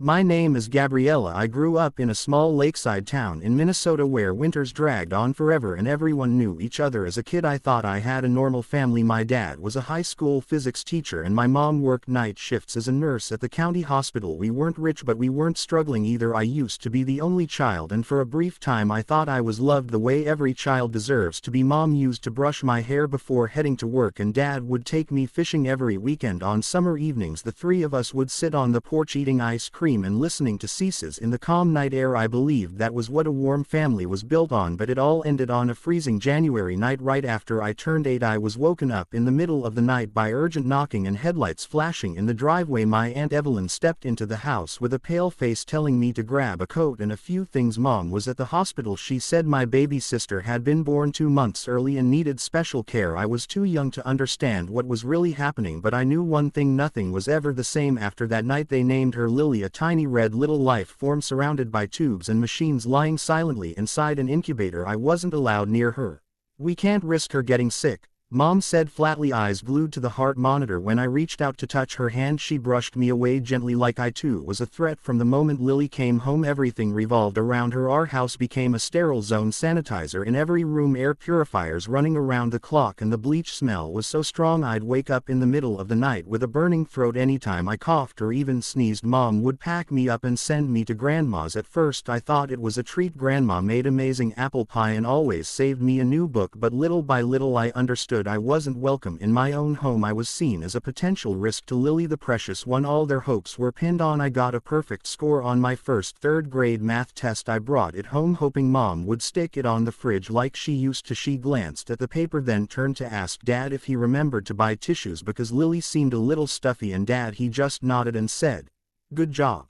My name is Gabriella. I grew up in a small lakeside town in Minnesota where winters dragged on forever and everyone knew each other. As a kid, I thought I had a normal family. My dad was a high school physics teacher and my mom worked night shifts as a nurse at the county hospital. We weren't rich, but we weren't struggling either. I used to be the only child, and for a brief time I thought I was loved the way every child deserves to be. Mom used to brush my hair before heading to work, and Dad would take me fishing every weekend. On summer evenings, the three of us would sit on the porch eating ice cream and listening to Ceases in the calm night air. I believed that was what a warm family was built on, but it all ended on a freezing January night right after I turned 8. I was woken up in the middle of the night by urgent knocking and headlights flashing in the driveway. My Aunt Evelyn stepped into the house with a pale face, telling me to grab a coat and a few things. Mom was at the hospital. She said my baby sister had been born 2 months early and needed special care. I was too young to understand what was really happening, but I knew one thing: nothing was ever the same after that night. They named her Lily, a tiny red little life form surrounded by tubes and machines lying silently inside an incubator. I wasn't allowed near her. "We can't risk her getting sick," Mom said flatly, eyes glued to the heart monitor. When I reached out to touch her hand, she brushed me away gently, like I too was a threat. From the moment Lily came home, everything revolved around her. Our house became a sterile zone, sanitizer in every room, air purifiers running around the clock, and the bleach smell was so strong I'd wake up in the middle of the night with a burning throat. Anytime I coughed or even sneezed, Mom would pack me up and send me to Grandma's. At first I thought it was a treat. Grandma made amazing apple pie and always saved me a new book, but little by little I understood I wasn't welcome in my own home. I was seen as a potential risk to Lily, the precious one all their hopes were pinned on. I got a perfect score on my first third-grade math test. I brought it home hoping Mom would stick it on the fridge like she used to. She glanced at the paper, then turned to ask Dad if he remembered to buy tissues because Lily seemed a little stuffy, and Dad, he just nodded and said, "Good job."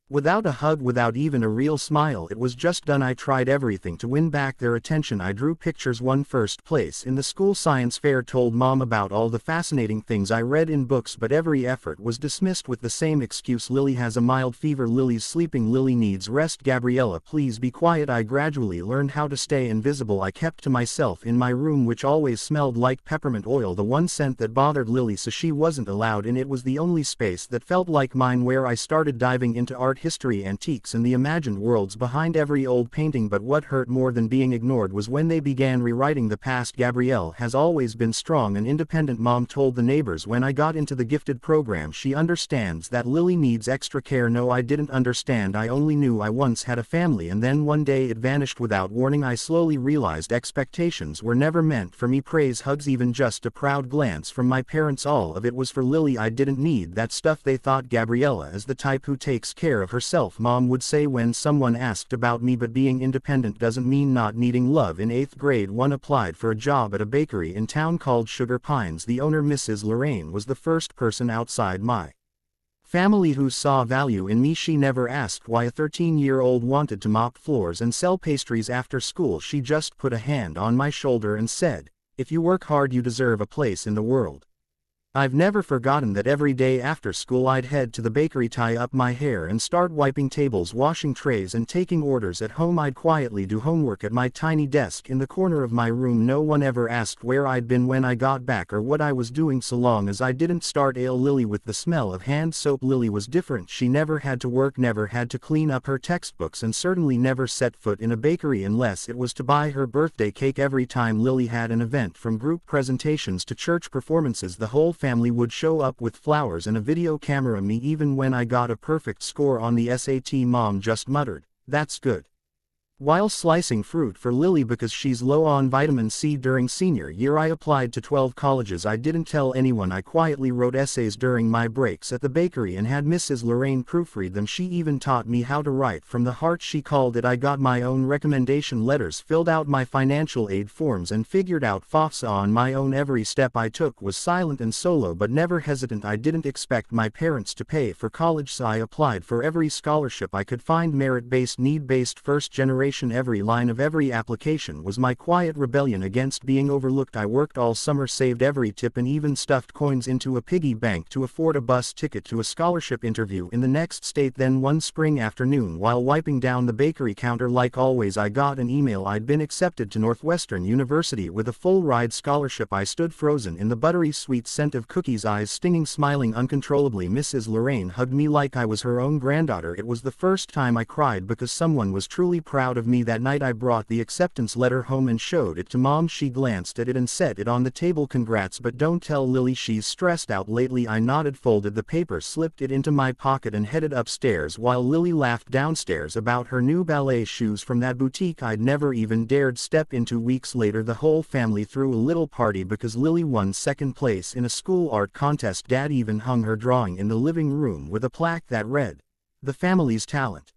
Without a hug, without even a real smile, it was just done. I tried everything to win back their attention. I drew pictures, won first place in the school science fair, told Mom about all the fascinating things I read in books, but every effort was dismissed with the same excuse: Lily has a mild fever, Lily's sleeping, Lily needs rest. Gabriella, please be quiet. I gradually learned how to stay invisible. I kept to myself in my room, which always smelled like peppermint oil, the one scent that bothered Lily, so she wasn't allowed in. It was the only space that felt like mine, where I started diving into art history, antiques, and the imagined worlds behind every old painting. But what hurt more than being ignored was when they began rewriting the past. Gabrielle has always been strong and independent, Mom told the neighbors when I got into the gifted program. She understands that Lily needs extra care. No, I didn't understand. I only knew I once had a family, and then one day it vanished without warning. I slowly realized expectations were never meant for me. Praise, hugs, even just a proud glance from my parents, all of it was for Lily. I didn't need that stuff. They thought Gabriella is the type who takes care of herself, Mom would say when someone asked about me. But being independent doesn't mean not needing love. In 8th grade, one applied for a job at a bakery in town called Sugar Pines. The owner, Mrs. Lorraine, was the first person outside my family who saw value in me. She never asked why a 13-year-old wanted to mop floors and sell pastries after school. She just put a hand on my shoulder and said, "If you work hard, you deserve a place in the world." I've never forgotten that. Every day after school I'd head to the bakery, tie up my hair, and start wiping tables, washing trays, and taking orders. At home I'd quietly do homework at my tiny desk in the corner of my room. No one ever asked where I'd been when I got back or what I was doing, so long as I didn't start ill. Lily with the smell of hand soap. Lily was different. She never had to work, never had to clean up her textbooks, and certainly never set foot in a bakery unless it was to buy her birthday cake. Every time Lily had an event, from group presentations to church performances, the whole family would show up with flowers and a video camera. Me, even when I got a perfect score on the SAT, Mom just muttered, "That's good," while slicing fruit for Lily because she's low on vitamin C. During senior year I applied to 12 colleges. I didn't tell anyone. I quietly wrote essays during my breaks at the bakery and had Mrs. Lorraine proofread them. She even taught me how to write from the heart, she called it. I got my own recommendation letters, filled out my financial aid forms, and figured out FOFSA on my own. Every step I took was silent and solo, but never hesitant. I didn't expect my parents to pay for college, so I applied for every scholarship I could find, merit-based, need-based, first-generation admiration. Every line of every application was my quiet rebellion against being overlooked. I worked all summer, saved every tip, and even stuffed coins into a piggy bank to afford a bus ticket to a scholarship interview in the next state. Then one spring afternoon, while wiping down the bakery counter like always, I got an email. I'd been accepted to Northwestern University with a full-ride scholarship. I stood frozen in the buttery sweet scent of cookies, eyes stinging, smiling uncontrollably. Mrs. Lorraine hugged me like I was her own granddaughter. It was the first time I cried because someone was truly proud of me. That night I brought the acceptance letter home and showed it to Mom. She glanced at it and set it on the table. Congrats, but don't tell Lily, she's stressed out lately. I nodded, folded the paper, slipped it into my pocket and headed upstairs while Lily laughed downstairs about her new ballet shoes from that boutique I'd never even dared step into. Weeks later, the whole family threw a little party because Lily won second place in a school art contest. Dad even hung her drawing in the living room with a plaque that read, "The family's talent."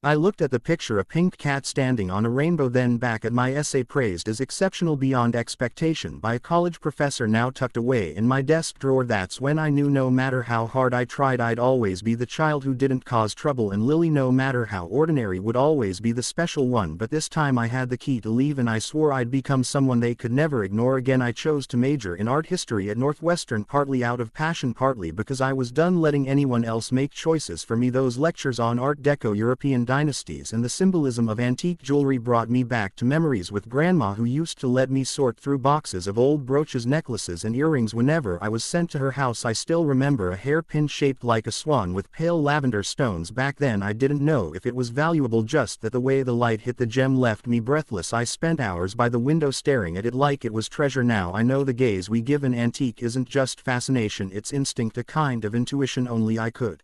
I looked at the picture, a pink cat standing on a rainbow, then back at my essay praised as exceptional beyond expectation by a college professor, now tucked away in my desk drawer. That's when I knew no matter how hard I tried, I'd always be the child who didn't cause trouble, and Lily, no matter how ordinary, would always be the special one. But this time I had the key to leave, and I swore I'd become someone they could never ignore again. I chose to major in art history at Northwestern, partly out of passion, partly because I was done letting anyone else make choices for me. Those lectures on Art Deco, European dynasties, and the symbolism of antique jewelry brought me back to memories with Grandma, who used to let me sort through boxes of old brooches, necklaces, and earrings whenever I was sent to her house. I still remember a hairpin shaped like a swan with pale lavender stones. Back then I didn't know if it was valuable, just that the way the light hit the gem left me breathless. I spent hours by the window staring at it like it was treasure. Now I know the gaze we give an antique isn't just fascination, it's instinct, a kind of intuition only I could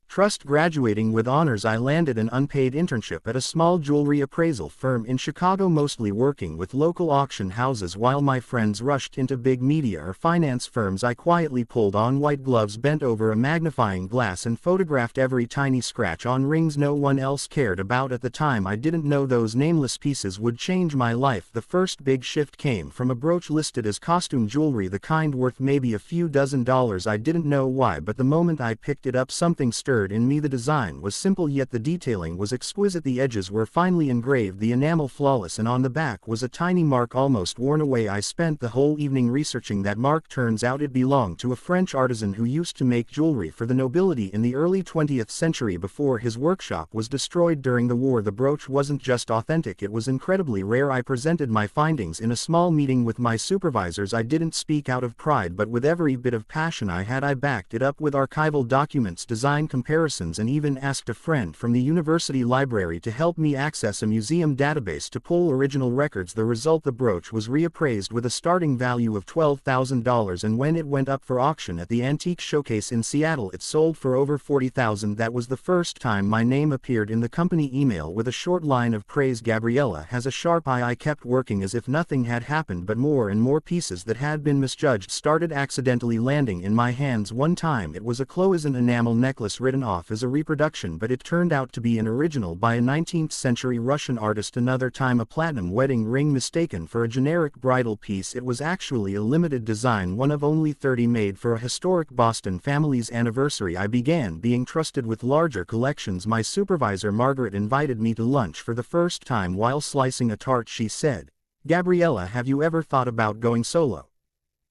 trust. Graduating with honors, I landed an unpaid internship at a small jewelry appraisal firm in Chicago, mostly working with local auction houses. While my friends rushed into big media or finance firms, I quietly pulled on white gloves, bent over a magnifying glass, and photographed every tiny scratch on rings no one else cared about at the time. I didn't know those nameless pieces would change my life. The first big shift came from a brooch listed as costume jewelry, the kind worth maybe a few $dozen. I didn't know why, but the moment I picked it up, something stirred in me. The design was simple, yet the detailing was exquisite. The edges were finely engraved, the enamel flawless, and on the back was a tiny mark almost worn away. I spent the whole evening researching that mark. Turns out it belonged to a French artisan who used to make jewelry for the nobility in the early 20th century before his workshop was destroyed during the war. The brooch wasn't just authentic, it was incredibly rare. I presented my findings in a small meeting with my supervisors. I didn't speak out of pride, but with every bit of passion I had. I backed it up with archival documents, design comparisons, and even asked a friend from the university library to help me access a museum database to pull original records. The result: the brooch was reappraised with a starting value of $12,000, and when it went up for auction at the Antique Showcase in Seattle, it sold for over $40,000. That was the first time my name appeared in the company email with a short line of praise. Gabriella has a sharp eye. I kept working as if nothing had happened, but more and more pieces that had been misjudged started accidentally landing in my hands. One time it was a Cloisonne enamel necklace written off as a reproduction, but it turned out to be an original by a 19th century Russian artist. Another time a platinum wedding ring mistaken for a generic bridal piece. It was actually a limited design, one of only 30 made for a historic Boston family's anniversary. I began being trusted with larger collections. My supervisor Margaret invited me to lunch for the first time. While slicing a tart, she said, "Gabriella, have you ever thought about going solo?"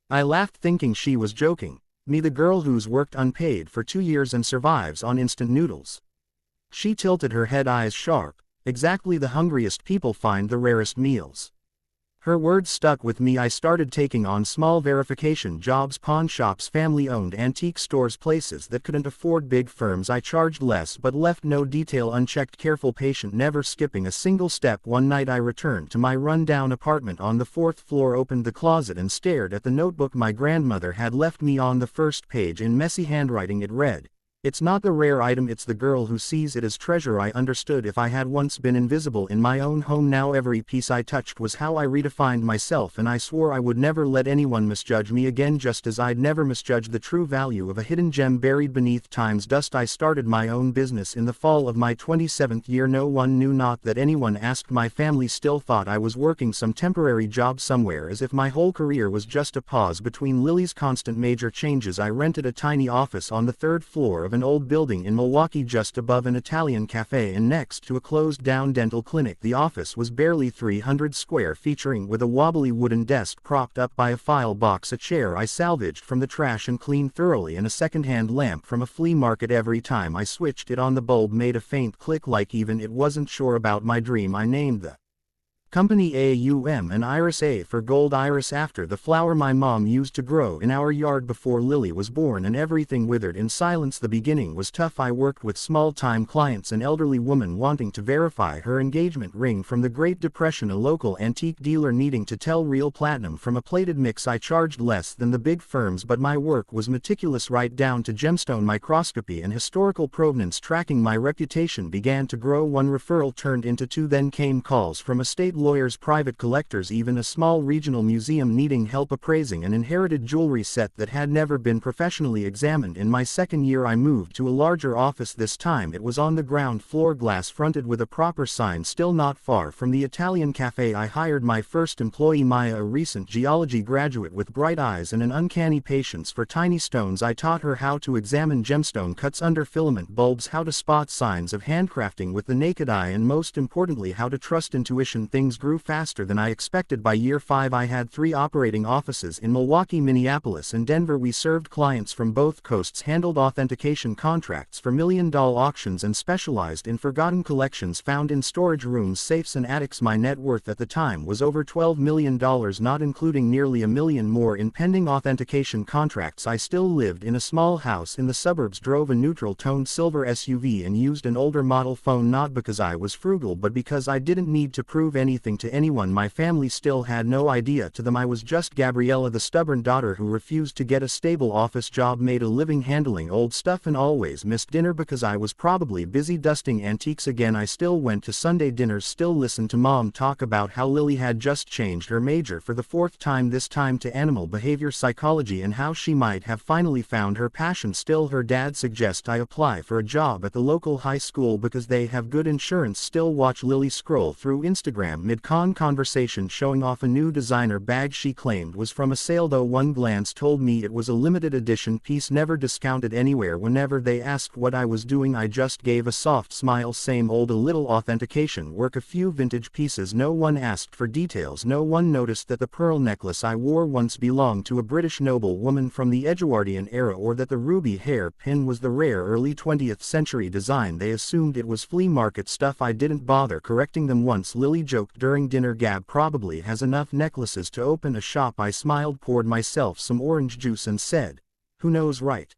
I laughed, thinking she was joking. Me, the girl who's worked unpaid for 2 years and survives on instant noodles. She tilted her head, eyes sharp. Exactly, the hungriest people find the rarest meals. Her words stuck with me. I started taking on small verification jobs, pawn shops, family-owned antique stores, places that couldn't afford big firms. I charged less but left no detail unchecked, careful, patient, never skipping a single step. One night I returned to my run-down apartment on the 4th floor, opened the closet and stared at the notebook my grandmother had left me. On the first page, in messy handwriting, it read, "It's not the rare item, it's the girl who sees it as treasure." I understood. If I had once been invisible in my own home, now every piece I touched was how I redefined myself, and I swore I would never let anyone misjudge me again, just as I'd never misjudged the true value of a hidden gem buried beneath time's dust. I started my own business in the fall of my 27th year. No one knew, not that anyone asked. My family still thought I was working some temporary job somewhere, as if my whole career was just a pause between Lily's constant major changes. I rented a tiny office on the 3rd floor of of an old building in Milwaukee just above an Italian cafe and next to a closed-down dental clinic. The office was barely 300 square featuring with a wobbly wooden desk propped up by a file box, a chair I salvaged from the trash and cleaned thoroughly, and a second-hand lamp from a flea market. Every time I switched it on, the bulb made a faint click, like even it wasn't sure about my dream. I named the company AUM and Iris, A for gold iris, after the flower my mom used to grow in our yard before Lily was born, and everything withered in silence. The beginning was tough. I worked with small-time clients, an elderly woman wanting to verify her engagement ring from the Great Depression, a local antique dealer needing to tell real platinum from a plated mix. I charged less than the big firms, but my work was meticulous, right down to gemstone microscopy and historical provenance tracking. My reputation began to grow. One referral turned into two, then came calls from estate lawyers, private collectors, even a small regional museum needing help appraising an inherited jewelry set that had never been professionally examined. In my second year I moved to a larger office. This time it was on the ground floor, glass fronted with a proper sign, still not far from the Italian cafe. I hired my first employee, Maya, a recent geology graduate with bright eyes and an uncanny patience for tiny stones. I taught her how to examine gemstone cuts under filament bulbs, how to spot signs of handcrafting with the naked eye, and most importantly how to trust intuition. Things grew faster than I expected. By year 5 I had 3 operating offices in Milwaukee, Minneapolis, and Denver. We served clients from both coasts, handled authentication contracts for million-dollar auctions, and specialized in forgotten collections found in storage rooms, safes, and attics. My net worth at the time was over $12 million, not including nearly $1 million more in pending authentication contracts. I still lived in a small house in the suburbs, drove a neutral-toned silver SUV, and used an older model phone, not because I was frugal but because I didn't need to prove anything to anyone. My family still had no idea. To them I was just Gabriella, the stubborn daughter who refused to get a stable office job, made a living handling old stuff, and always missed dinner because I was probably busy dusting antiques again. I still went to Sunday dinners, still listened to Mom talk about how Lily had just changed her major for the 4th time, this time to animal behavior psychology, and how she might have finally found her passion. Still her dad suggest I apply for a job at the local high school because they have good insurance. Still watch Lily scroll through Instagram mid-con conversation showing off a new designer bag she claimed was from a sale, though one glance told me it was a limited edition piece, never discounted anywhere. Whenever they asked what I was doing I just gave a soft smile. Same old, a little authentication work, a few vintage pieces. No one asked for details. No one noticed that the pearl necklace I wore once belonged to a British noble woman from the Edwardian era, or that the ruby hair pin was the rare early 20th century design. They assumed it was flea market stuff. I didn't bother correcting them once. Lily joked during dinner, Gab probably has enough necklaces to open a shop. I smiled, poured myself some orange juice, and said, "Who knows, right?"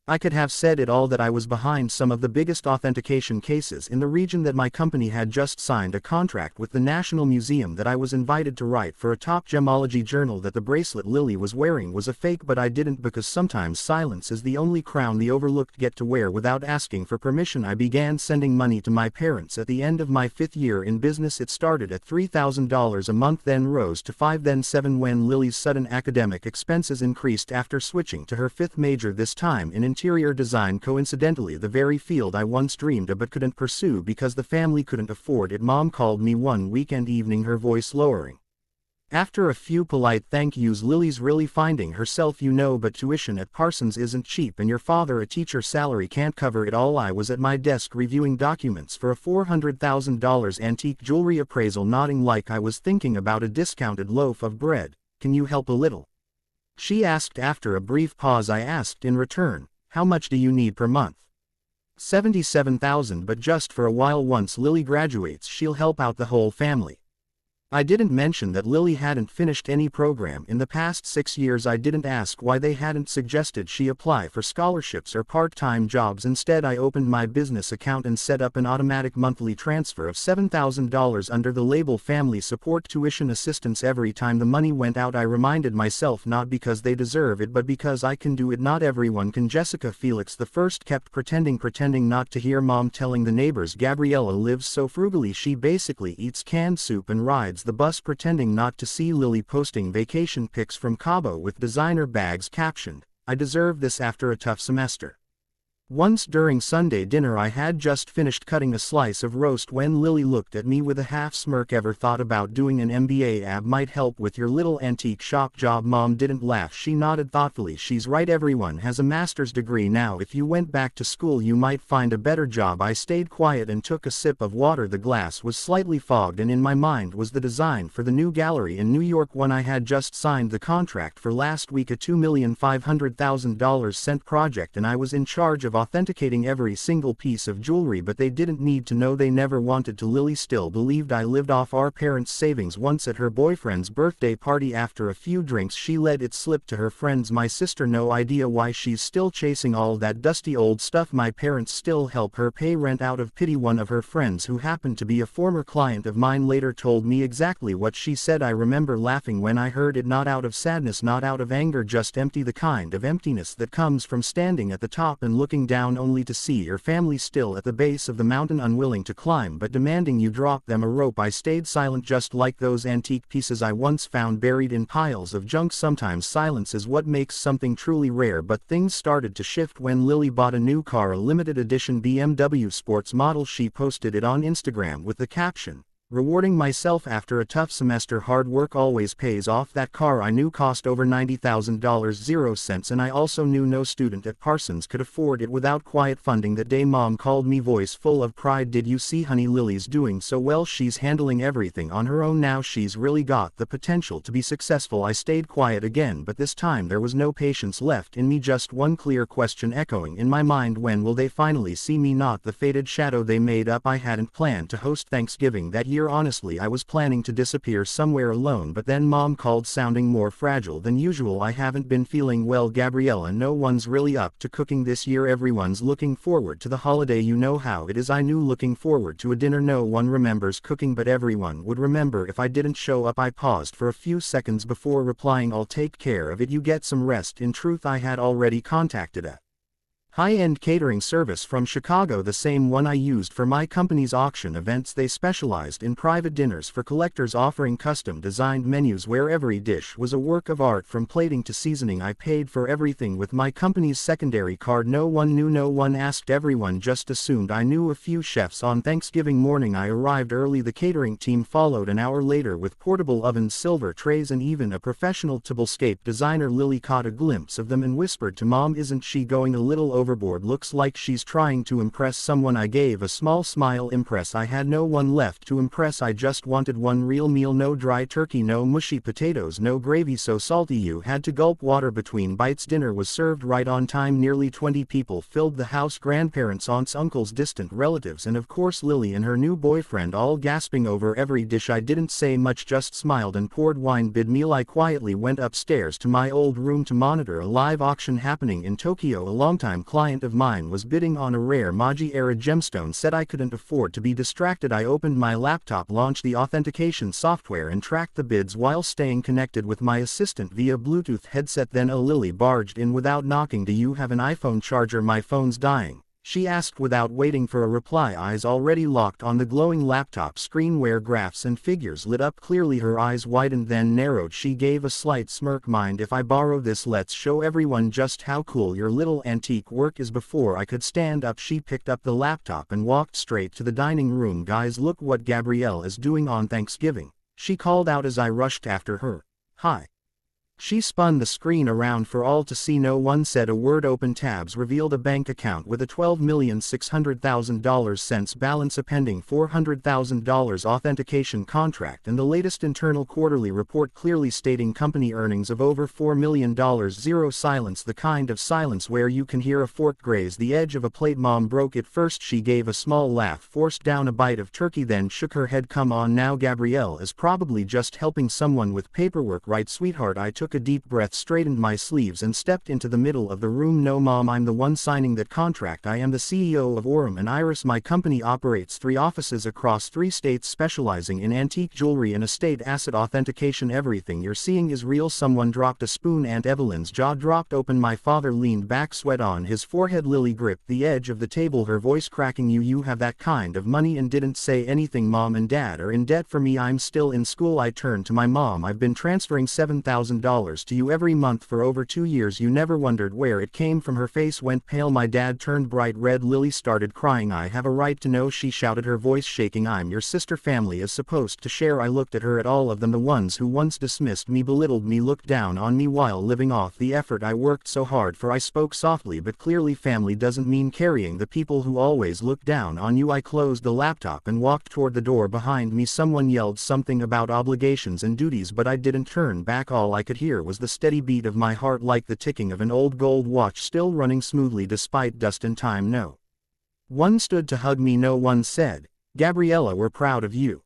I could have said it all, that I was behind some of the biggest authentication cases in the region, that my company had just signed a contract with the National Museum, that I was invited to write for a top gemology journal, that the bracelet Lily was wearing was a fake, but I didn't, because sometimes silence is the only crown the overlooked get to wear without asking for permission. I began sending money to my parents at the end of my 5th year in business. It started at $3,000 a month, then rose to $5,000, then $7,000 when Lily's sudden academic expenses increased after switching to her 5th major, this time in interior design, coincidentally the very field I once dreamed of but couldn't pursue because the family couldn't afford it. Mom called me one weekend evening, her voice lowering. After a few polite thank yous, "Lily's really finding herself, you know, but tuition at Parsons isn't cheap, and your father, a teacher, salary can't cover it all." I was at my desk reviewing documents for a $400,000 antique jewelry appraisal, nodding like I was thinking about a discounted loaf of bread. "Can you help a little?" she asked. After a brief pause I asked in return, "How much do you need per month?" $77,000, but just for a while. Once Lily graduates she'll help out the whole family. I didn't mention that Lily hadn't finished any program in the past 6 years. I didn't ask why they hadn't suggested she apply for scholarships or part-time jobs. Instead I opened my business account and set up an automatic monthly transfer of $7,000 under the label Family Support Tuition Assistance. Every time the money went out I reminded myself, not because they deserve it but because I can do it. Not everyone can. Jessica Felix the first kept pretending not to hear Mom telling the neighbors Gabriella lives so frugally she basically eats canned soup and rides the bus, pretending not to see Lily posting vacation pics from Cabo with designer bags captioned, "I deserve this after a tough semester." Once during Sunday dinner I had just finished cutting a slice of roast when Lily looked at me with a half smirk. Ever thought about doing an MBA? AB might help with your little antique shop job. Mom didn't laugh. She nodded thoughtfully. She's right, everyone has a master's degree now. If you went back to school you might find a better job. I stayed quiet and took a sip of water. The glass was slightly fogged and in my mind was the design for the new gallery in New York one I had just signed the contract for last week, a $2,500,000 cent project, and I was in charge of authenticating every single piece of jewelry, but they didn't need to know. They never wanted to. Lily still believed I lived off our parents' savings. Once at her boyfriend's birthday party, after a few drinks she let it slip to her friends. My sister, no idea why she's still chasing all that dusty old stuff. My parents still help her pay rent out of pity. One of her friends, who happened to be a former client of mine, later told me exactly what she said. I remember laughing when I heard it, not out of sadness, not out of anger, just empty, the kind of emptiness that comes from standing at the top and looking down only to see your family still at the base of the mountain, unwilling to climb but demanding you drop them a rope. I stayed silent, just like those antique pieces I once found buried in piles of junk. Sometimes silence is what makes something truly rare. But things started to shift when Lily bought a new car, a limited edition BMW sports model. She posted it on Instagram with the caption, "Rewarding myself after a tough semester. Hard work always pays off." That car I knew cost over $90,000, 0 cents, and I also knew no student at Parsons could afford it without quiet funding. That day Mom called me, voice full of pride, "Did you see, honey? Lily's doing so well. She's handling everything on her own now. She's really got the potential to be successful." I stayed quiet again, but this time there was no patience left in me, just one clear question echoing in my mind: when will they finally see me, not the faded shadow they made up? I hadn't planned to host Thanksgiving that year. Honestly, I was planning to disappear somewhere alone, but then Mom called, sounding more fragile than usual. "I haven't been feeling well, Gabriella. No one's really up to cooking this year. Everyone's looking forward to the holiday. You know how it is." I knew looking forward to a dinner no one remembers cooking, but everyone would remember if I didn't show up. I paused for a few seconds before replying, "I'll take care of it. You get some rest." In truth, I had already contacted a high-end catering service from Chicago, the same one I used for my company's auction events. They specialized in private dinners for collectors, offering custom-designed menus where every dish was a work of art from plating to seasoning. I paid for everything with my company's secondary card. No one knew, no one asked, everyone just assumed I knew a few chefs. On Thanksgiving morning I arrived early. The catering team followed an hour later with portable ovens, silver trays, and even a professional tablescape designer. Lily caught a glimpse of them and whispered to Mom, "Isn't she going a little overboard? Looks like she's trying to impress someone." I gave a small smile. Impress? I had no one left to impress. I just wanted one real meal. No dry turkey, no mushy potatoes, no gravy so salty you had to gulp water between bites. Dinner was served right on time. Nearly 20 people filled the house: grandparents, aunts, uncles, distant relatives, and of course Lily and her new boyfriend, all gasping over every dish. I didn't say much, just smiled and poured wine. Mid-meal I quietly went upstairs to my old room to monitor a live auction happening in Tokyo. A longtime client of mine was bidding on a rare Meiji-era gemstone set. I couldn't afford to be distracted. I opened my laptop, launched the authentication software, and tracked the bids while staying connected with my assistant via Bluetooth headset. Then Lily barged in without knocking. "Do you have an iPhone charger? My phone's dying," she asked without waiting for a reply, eyes already locked on the glowing laptop screen where graphs and figures lit up clearly. Her eyes widened then narrowed. She gave a slight smirk. "Mind if I borrow this? Let's show everyone just how cool your little antique work is." Before I could stand up, she picked up the laptop and walked straight to the dining room. "Guys, look what Gabrielle is doing on Thanksgiving," she called out as I rushed after her. "Hi." She spun the screen around for all to see. No one said a word. Open tabs revealed a bank account with a $12,600,000 cents balance, a pending $400,000 authentication contract, and the latest internal quarterly report clearly stating company earnings of over $4 million. Zero silence, the kind of silence where you can hear a fork graze the edge of a plate. Mom broke it first. She gave a small laugh, forced down a bite of turkey, then shook her head. "Come on now, Gabrielle is probably just helping someone with paperwork, right, sweetheart?" I took a deep breath, straightened my sleeves, and stepped into the middle of the room. "No, Mom, I'm the one signing that contract. I am the CEO of Aurum and Iris. My company operates 3 offices across 3 states, specializing in antique jewelry and estate asset authentication. Everything you're seeing is real." Someone dropped a spoon. Aunt Evelyn's jaw dropped open. My father leaned back, sweat on his forehead. Lily gripped the edge of the table, her voice cracking. You have that kind of money and didn't say anything?" "Mom and Dad are in debt for me. I'm still in school." I turned to my mom. "I've been transferring $7,000 $1,000 to you every month for over 2 years. You never wondered where it came from. Her face went pale. My dad turned bright red. Lily started crying. I have a right to know, she shouted, her voice shaking. I'm your sister. Family is supposed to share. I looked at her. At all of them. The ones who once dismissed me, belittled me, looked down on me while living off the effort I worked so hard for. I spoke softly but clearly. Family doesn't mean carrying the people who always look down on you. I closed the laptop and walked toward the door behind me. Someone yelled something about obligations and duties, but I didn't turn back. All I could hear was the steady beat of my heart, like the ticking of an old gold watch still running smoothly despite dust and time. No one stood to hug me. No one said, "Gabriella, we're proud of you."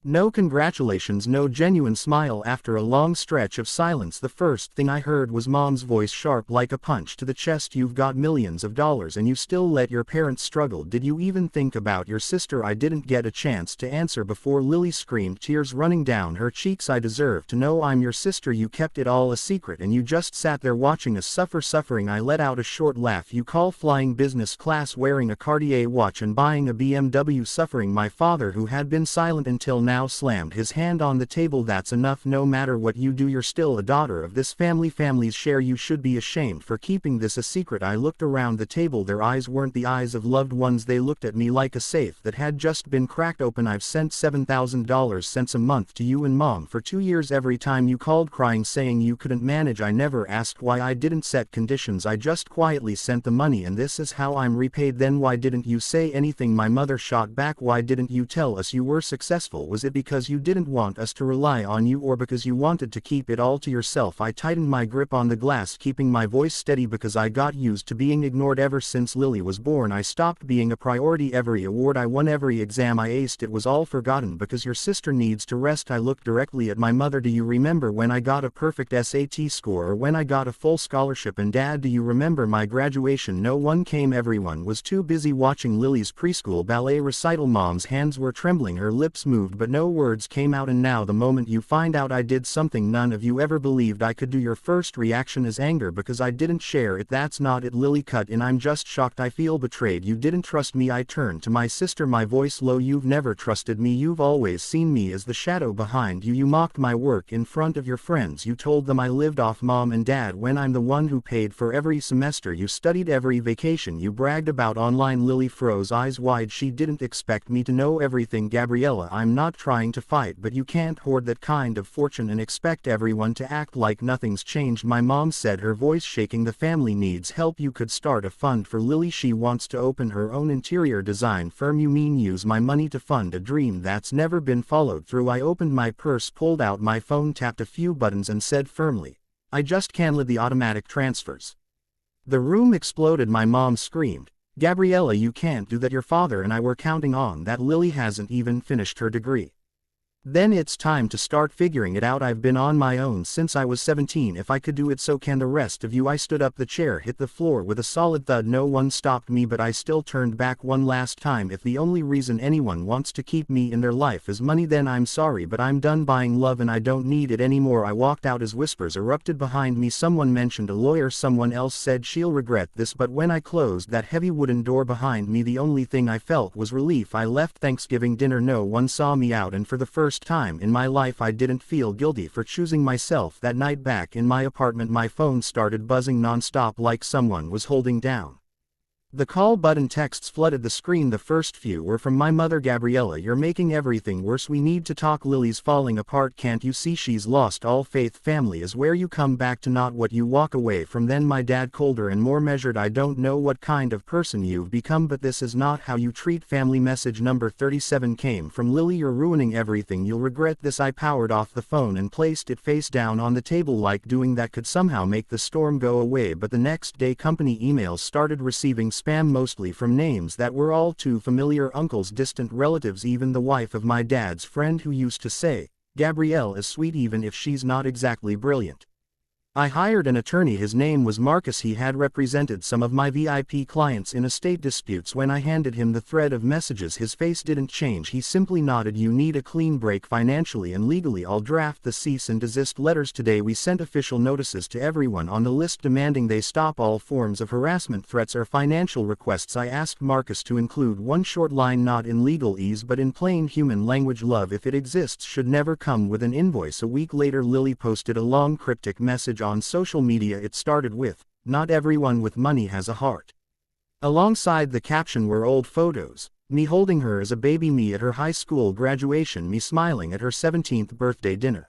No congratulations, no genuine smile. After a long stretch of silence, the first thing I heard was Mom's voice, sharp like a punch to the chest. You've got millions of dollars and you still let your parents struggle. Did you even think about your sister? I didn't get a chance to answer before Lily screamed, tears running down her cheeks. I deserve to know I'm your sister. You kept it all a secret and you just sat there watching us suffer. Suffering. I let out a short laugh. You call flying business class, wearing a Cartier watch and buying a BMW suffering? My father, who had been silent until now, slammed his hand on the table. That's enough. No matter what you do, you're still a daughter of this family. Families share. You should be ashamed for keeping this a secret. I looked around the table. Their eyes weren't the eyes of loved ones. They looked at me like a safe that had just been cracked open. I've sent $7,000 a month to you and Mom for 2 years. Every time you called crying saying you couldn't manage, I never asked why. I didn't set conditions. I just quietly sent the money, and this is how I'm repaid. Then why didn't you say anything? My mother shot back. Why didn't you tell us you were successful? Was it because you didn't want us to rely on you, or because you wanted to keep it all to yourself? I tightened my grip on the glass, keeping my voice steady, because I got used to being ignored. Ever since Lily was born, I stopped being a priority. Every award I won, every exam I aced, it was all forgotten because your sister needs to rest. I looked directly at my mother. Do you remember when I got a perfect SAT score, or when I got a full scholarship? And Dad, do you remember my graduation? No one came. Everyone was too busy watching Lily's preschool ballet recital. Mom's hands were trembling, her lips moved, but no words came out. And now the moment you find out I did something none of you ever believed I could do, your first reaction is anger because I didn't share it. That's not it. Lily cut in. I'm just shocked. I feel betrayed. You didn't trust me. I turned to my sister, my voice low. You've never trusted me. You've always seen me as the shadow behind you. You mocked my work in front of your friends. You told them I lived off Mom and Dad when I'm the one who paid for every semester you studied, every vacation you bragged about online. Lily froze, eyes wide. She didn't expect me to know everything. Gabriella, I'm not trying to fight, but you can't hoard that kind of fortune and expect everyone to act like nothing's changed. My mom said, her voice shaking. The family needs help. You could start a fund for Lily. She wants to open her own interior design firm. You mean use my money to fund a dream that's never been followed through? I opened my purse, pulled out my phone, tapped a few buttons and said firmly, I just can't let the automatic transfers. The room exploded. My mom screamed, Gabriella, you can't do that. Your father and I were counting on that. Lily hasn't even finished her degree. Then it's time to start figuring it out. I've been on my own since I was 17. If I could do it, so can the rest of you. I stood up. The chair hit the floor with a solid thud. No one stopped me, but I still turned back one last time. If the only reason anyone wants to keep me in their life is money, then I'm sorry, but I'm done buying love and I don't need it anymore. I walked out as whispers erupted behind me. Someone mentioned a lawyer. Someone else said she'll regret this. But when I closed that heavy wooden door behind me, the only thing I felt was relief. I left Thanksgiving dinner. No one saw me out, and for the first time in my life I didn't feel guilty for choosing myself. That night back in my apartment, my phone started buzzing non-stop like someone was holding down the call button. Texts flooded the screen. The first few were from my mother. Gabriella, you're making everything worse. We need to talk. Lily's falling apart. Can't you see she's lost all faith? Family is where you come back to, not what you walk away from. Then my dad, colder and more measured, I don't know what kind of person you've become, but this is not how you treat family. Message number 37 came from Lily, you're ruining everything. You'll regret this. I powered off the phone and placed it face down on the table, like doing that could somehow make the storm go away. But the next day company emails started receiving spam, mostly from names that were all too familiar. Uncles, distant relatives, even the wife of my dad's friend who used to say, Gabrielle is sweet even if she's not exactly brilliant. I hired an attorney. His name was Marcus. He had represented some of my VIP clients in estate disputes. When I handed him the thread of messages, his face didn't change. He simply nodded. You need a clean break financially and legally. I'll draft the cease and desist letters today. We sent official notices to everyone on the list demanding they stop all forms of harassment, threats, or financial requests. I asked Marcus to include one short line, not in legalese but in plain human language. Love, if it exists, should never come with an invoice. A week later, Lily posted a long cryptic message on social media. It started with, "Not everyone with money has a heart." Alongside the caption were old photos, me holding her as a baby, me at her high school graduation, me smiling at her 17th birthday dinner.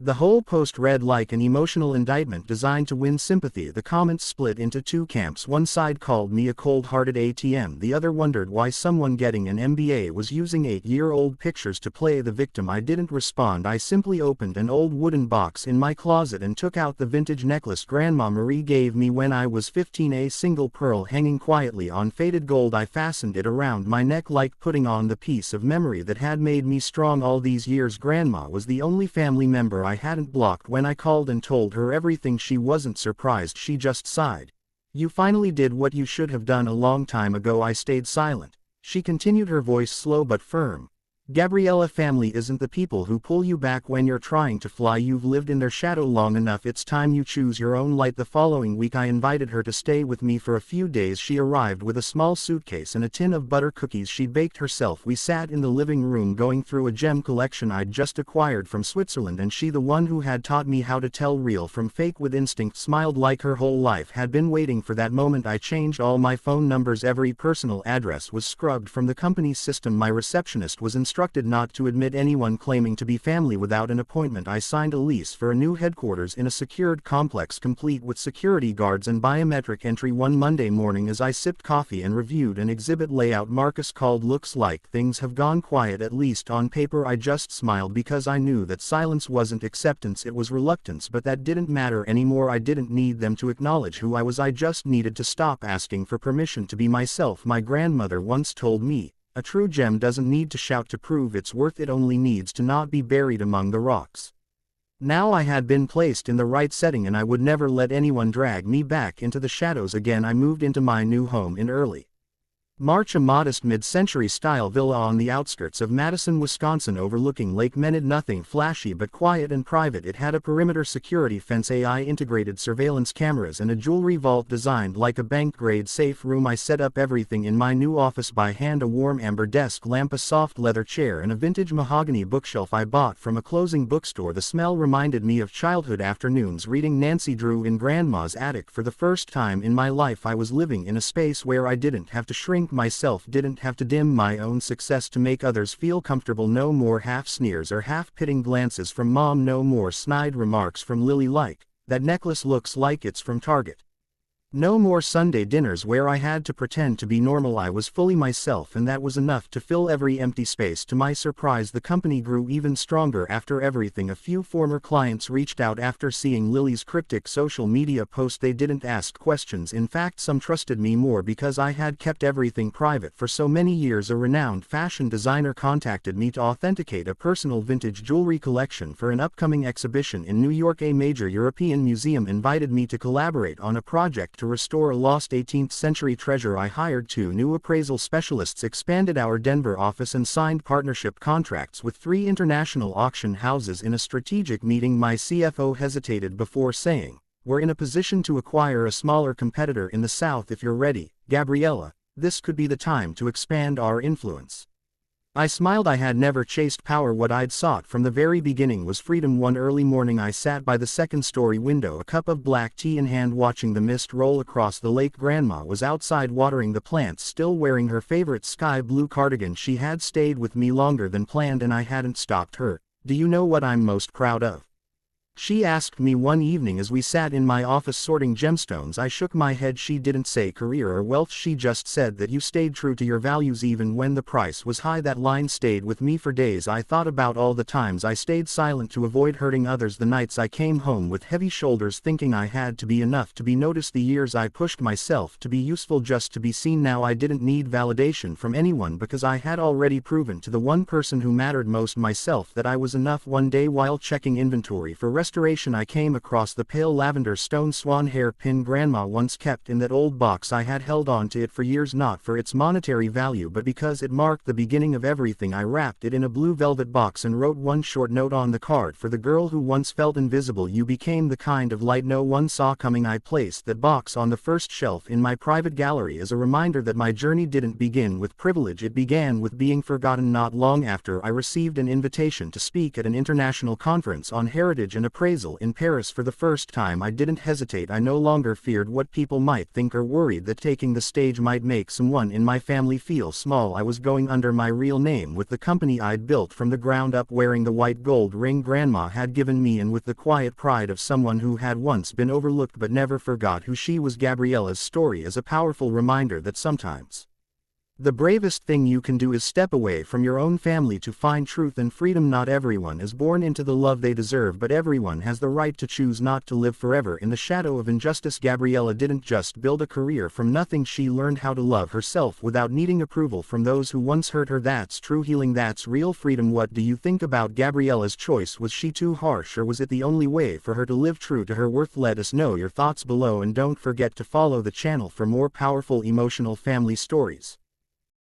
The whole post read like an emotional indictment designed to win sympathy. The comments split into two camps. One side called me a cold-hearted ATM. The other wondered why someone getting an MBA was using 8-year-old pictures to play the victim. I didn't respond. I simply opened an old wooden box in my closet and took out the vintage necklace Grandma Marie gave me when I was 15, a single pearl hanging quietly on faded gold. I fastened it around my neck like putting on the piece of memory that had made me strong all these years. Grandma was the only family member I hadn't blocked. When I called and told her everything, she wasn't surprised. She just sighed. "You finally did what you should have done a long time ago." I stayed silent. She continued, her voice slow but firm. "Gabriella, family isn't the people who pull you back when you're trying to fly. You've lived in their shadow long enough. It's time you choose your own light." The following week I invited her to stay with me for a few days. She arrived with a small suitcase and a tin of butter cookies she'd baked herself. We sat in the living room going through a gem collection I'd just acquired from Switzerland, and she, the one who had taught me how to tell real from fake with instinct, smiled like her whole life had been waiting for that moment. I changed all my phone numbers. Every personal address was scrubbed from the company's system. My receptionist was instructed not to admit anyone claiming to be family without an appointment. I signed a lease for a new headquarters in a secured complex complete with security guards and biometric entry. One Monday morning, as I sipped coffee and reviewed an exhibit layout, Marcus called. "Looks like things have gone quiet, at least on paper." I just smiled because I knew that silence wasn't acceptance, it was reluctance, but that didn't matter anymore. I didn't need them to acknowledge who I was. I just needed to stop asking for permission to be myself. My grandmother once told me, "A true gem doesn't need to shout to prove its worth, it only needs to not be buried among the rocks." Now I had been placed in the right setting, and I would never let anyone drag me back into the shadows again. I moved into my new home in early March, a modest mid-century style villa on the outskirts of Madison, Wisconsin, overlooking Lake Menad. Nothing flashy but quiet and private. It had a perimeter security fence, AI-integrated surveillance cameras, and a jewelry vault designed like a bank-grade safe room. I set up everything in my new office by hand: a warm amber desk lamp, a soft leather chair, and a vintage mahogany bookshelf I bought from a closing bookstore. The smell reminded me of childhood afternoons reading Nancy Drew in Grandma's attic. For the first time in my life, I was living in a space where I didn't have to shrink myself, didn't have to dim my own success to make others feel comfortable. No more half sneers or half-pitting glances from Mom, no more snide remarks from Lily like, "That necklace looks like it's from Target." No more Sunday dinners where I had to pretend to be normal. I was fully myself, and that was enough to fill every empty space. To my surprise, the company grew even stronger after everything. A few former clients reached out after seeing Lily's cryptic social media post. They didn't ask questions. In fact, some trusted me more because I had kept everything private for so many years. A renowned fashion designer contacted me to authenticate a personal vintage jewelry collection for an upcoming exhibition in New York. A major European museum invited me to collaborate on a project to restore a lost 18th century treasure. I hired 2 new appraisal specialists, expanded our Denver office, and signed partnership contracts with 3 international auction houses. In a strategic meeting, my CFO hesitated before saying, "We're in a position to acquire a smaller competitor in the South. If you're ready, Gabriella, this could be the time to expand our influence." I smiled. I had never chased power. What I'd sought from the very beginning was freedom. One early morning, I sat by the second-story window, a cup of black tea in hand, watching the mist roll across the lake. Grandma was outside watering the plants, still wearing her favorite sky blue cardigan. She had stayed with me longer than planned, and I hadn't stopped her. "Do you know what I'm most proud of?" she asked me one evening as we sat in my office sorting gemstones. I shook my head. She didn't say career or wealth. She just said that you stayed true to your values even when the price was high. That line stayed with me for days. I thought about all the times I stayed silent to avoid hurting others, the nights I came home with heavy shoulders thinking I had to be enough to be noticed, the years I pushed myself to be useful just to be seen. Now I didn't need validation from anyone because I had already proven to the one person who mattered most, myself, that I was enough. One day, while checking inventory for restoration I came across the pale lavender stone swan hair pin Grandma once kept in that old box. I had held on to it for years, not for its monetary value but because it marked the beginning of everything. I wrapped it in a blue velvet box and wrote one short note on the card: for the girl who once felt invisible, you became the kind of light no one saw coming. I placed that box on the first shelf in my private gallery as a reminder that my journey didn't begin with privilege, it began with being forgotten. Not long after, I received an invitation to speak at an international conference on heritage and appraisal in Paris. For the first time I didn't hesitate. I no longer feared what people might think or worried that taking the stage might make someone in my family feel small. I was going under my real name with the company I'd built from the ground up, wearing the white gold ring Grandma had given me, and with the quiet pride of someone who had once been overlooked but never forgot who she was. Gabriella's story is a powerful reminder that sometimes the bravest thing you can do is step away from your own family to find truth and freedom. Not everyone is born into the love they deserve, but everyone has the right to choose not to live forever in the shadow of injustice. Gabriella didn't just build a career from nothing, she learned how to love herself without needing approval from those who once hurt her. That's true healing, that's real freedom. What do you think about Gabriella's choice? Was she too harsh, or was it the only way for her to live true to her worth? Let us know your thoughts below, and don't forget to follow the channel for more powerful emotional family stories.